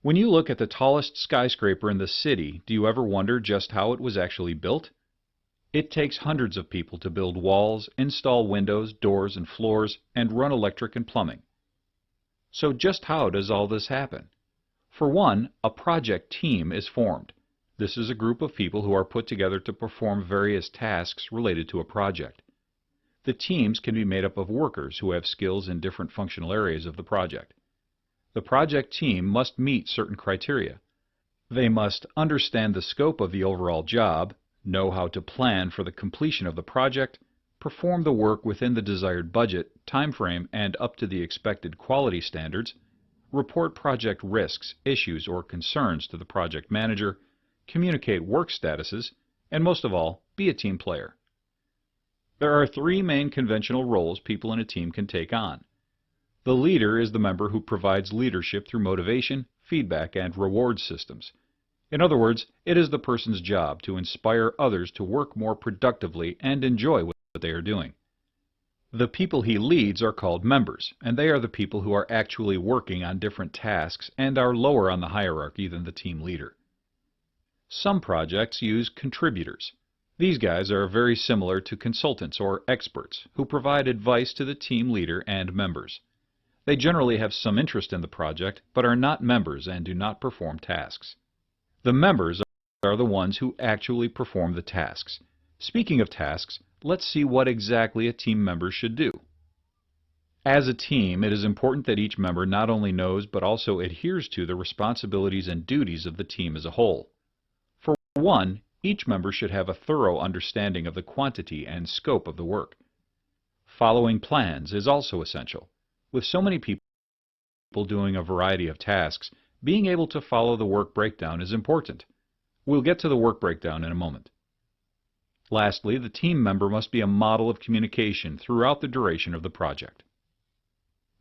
When you look at the tallest skyscraper in the city, do you ever wonder just how it was actually built? It takes hundreds of people to build walls, install windows, doors, and floors, and run electric and plumbing. So just how does all this happen? For one, a project team is formed. This is a group of people who are put together to perform various tasks related to a project. The teams can be made up of workers who have skills in different functional areas of the project. The project team must meet certain criteria. They must understand the scope of the overall job, know how to plan for the completion of the project, perform the work within the desired budget, time frame, and up to the expected quality standards, report project risks, issues, or concerns to the project manager, communicate work statuses, and most of all, be a team player. There are three main conventional roles people in a team can take on. The leader is the member who provides leadership through motivation, feedback, and reward systems. In other words, it is the person's job to inspire others to work more productively and enjoy what they are doing. The people he leads are called members, and they are the people who are actually working on different tasks and are lower on the hierarchy than the team leader. Some projects use contributors. These guys are very similar to consultants or experts who provide advice to the team leader and members. They generally have some interest in the project, but are not members and do not perform tasks. The members are the ones who actually perform the tasks. Speaking of tasks, let's see what exactly a team member should do. As a team, it is important that each member not only knows but also adheres to the responsibilities and duties of the team as a whole. For one, each member should have a thorough understanding of the quantity and scope of the work. Following plans is also essential. With so many people doing a variety of tasks, being able to follow the work breakdown is important. We'll get to the work breakdown in a moment. Lastly, the team member must be a model of communication throughout the duration of the project.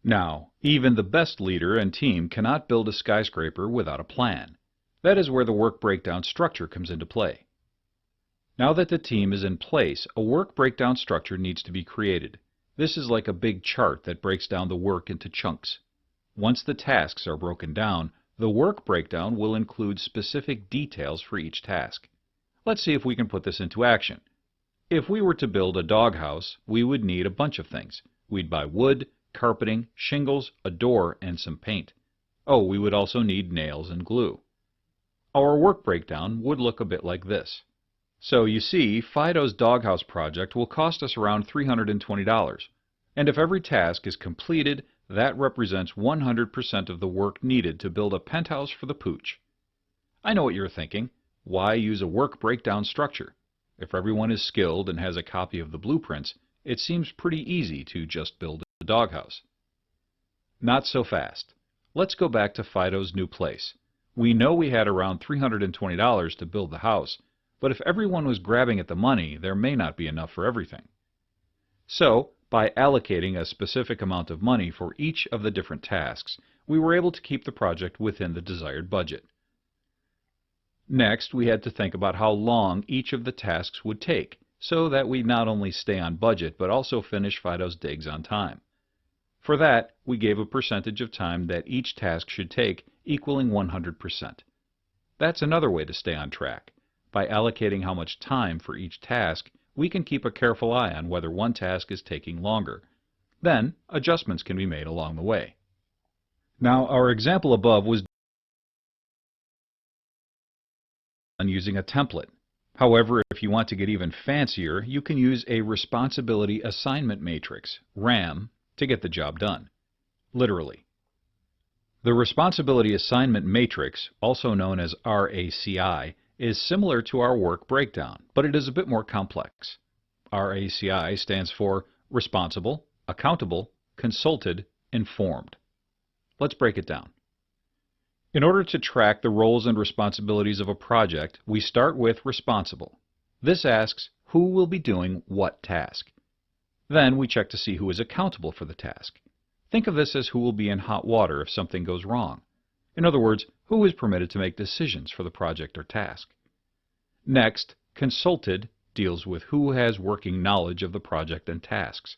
Now, even the best leader and team cannot build a skyscraper without a plan. That is where the work breakdown structure comes into play. Now that the team is in place, a work breakdown structure needs to be created. This is like a big chart that breaks down the work into chunks. Once the tasks are broken down, the work breakdown will include specific details for each task. Let's see if we can put this into action. If we were to build a doghouse, we would need a bunch of things. We'd buy wood, carpeting, shingles, a door, and some paint. Oh, we would also need nails and glue. Our work breakdown would look a bit like this. So you see, Fido's doghouse project will cost us around $320. And if every task is completed, that represents 100% of the work needed to build a penthouse for the pooch. I know what you're thinking. Why use a work breakdown structure? If everyone is skilled and has a copy of the blueprints, it seems pretty easy to just build a doghouse. Not so fast. Let's go back to Fido's new place. We know we had around $320 to build the house, but if everyone was grabbing at the money, there may not be enough for everything. So, by allocating a specific amount of money for each of the different tasks, we were able to keep the project within the desired budget. Next, we had to think about how long each of the tasks would take, so that we not only stay on budget but also finish Fido's digs on time. For that, we gave a percentage of time that each task should take, equaling 100%. That's another way to stay on track. By allocating how much time for each task, we can keep a careful eye on whether one task is taking longer. Then, adjustments can be made along the way. Now, our example above was done using a template. However, if you want to get even fancier, you can use a responsibility assignment matrix, RAM, to get the job done. Literally. The responsibility assignment matrix, also known as RACI, is similar to our work breakdown, but it is a bit more complex. RACI stands for Responsible, Accountable, Consulted, Informed. Let's break it down. In order to track the roles and responsibilities of a project, we start with Responsible. This asks who will be doing what task. Then we check to see who is accountable for the task. Think of this as who will be in hot water if something goes wrong. In other words, who is permitted to make decisions for the project or task. Next, Consulted deals with who has working knowledge of the project and tasks.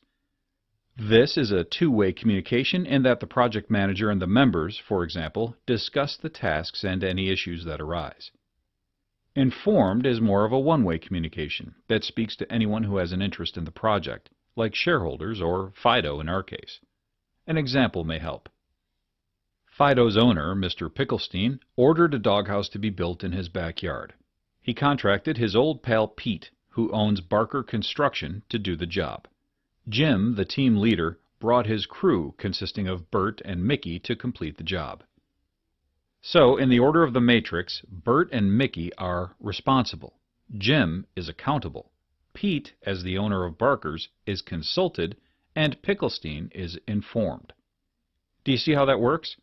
This is a two-way communication in that the project manager and the members, for example, discuss the tasks and any issues that arise. Informed is more of a one-way communication that speaks to anyone who has an interest in the project, like shareholders or Fido in our case. An example may help. Fido's owner, Mr. Picklestein, ordered a doghouse to be built in his backyard. He contracted his old pal Pete, who owns Barker Construction, to do the job. Jim, the team leader, brought his crew consisting of Bert and Mickey to complete the job. So, in the order of the matrix, Bert and Mickey are responsible. Jim is accountable. Pete, as the owner of Barker's, is consulted, and Picklestein is informed. Do you see how that works?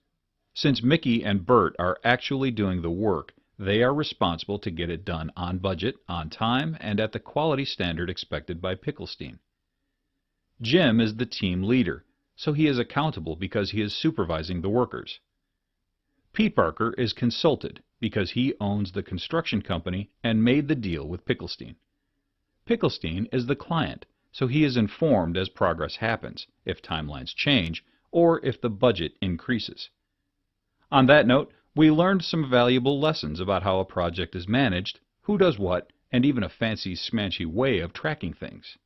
Since Mickey and Bert are actually doing the work, they are responsible to get it done on budget, on time, and at the quality standard expected by Picklestein. Jim is the team leader, so he is accountable because he is supervising the workers. Pete Barker is consulted because he owns the construction company and made the deal with Picklestein. Picklestein is the client, so he is informed as progress happens, if timelines change, or if the budget increases. On that note, we learned some valuable lessons about how a project is managed, who does what, and even a fancy smanchy way of tracking things.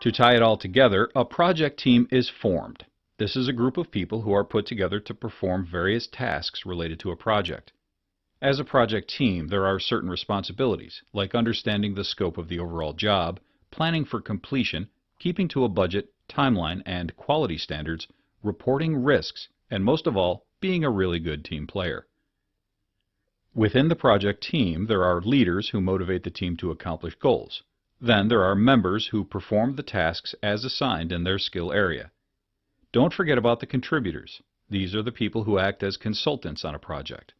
To tie it all together, a project team is formed. This is a group of people who are put together to perform various tasks related to a project. As a project team, there are certain responsibilities, like understanding the scope of the overall job, planning for completion, keeping to a budget, timeline, and quality standards, reporting risks, and most of all, being a really good team player. Within the project team, there are leaders who motivate the team to accomplish goals. Then there are members who perform the tasks as assigned in their skill area. Don't forget about the contributors. These are the people who act as consultants on a project.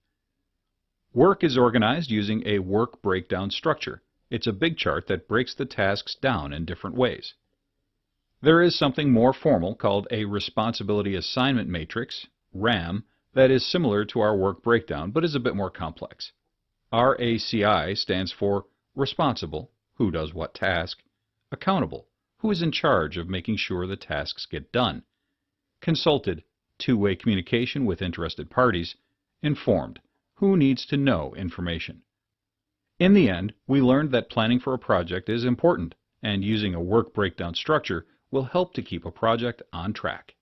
Work is organized using a work breakdown structure. It's a big chart that breaks the tasks down in different ways. There is something more formal called a Responsibility Assignment Matrix, RAM, that is similar to our work breakdown but is a bit more complex. RACI stands for Responsible, who does what task, Accountable, who is in charge of making sure the tasks get done, Consulted, two-way communication with interested parties, Informed, who needs to know information. In the end, we learned that planning for a project is important, and using a work breakdown structure will help to keep a project on track.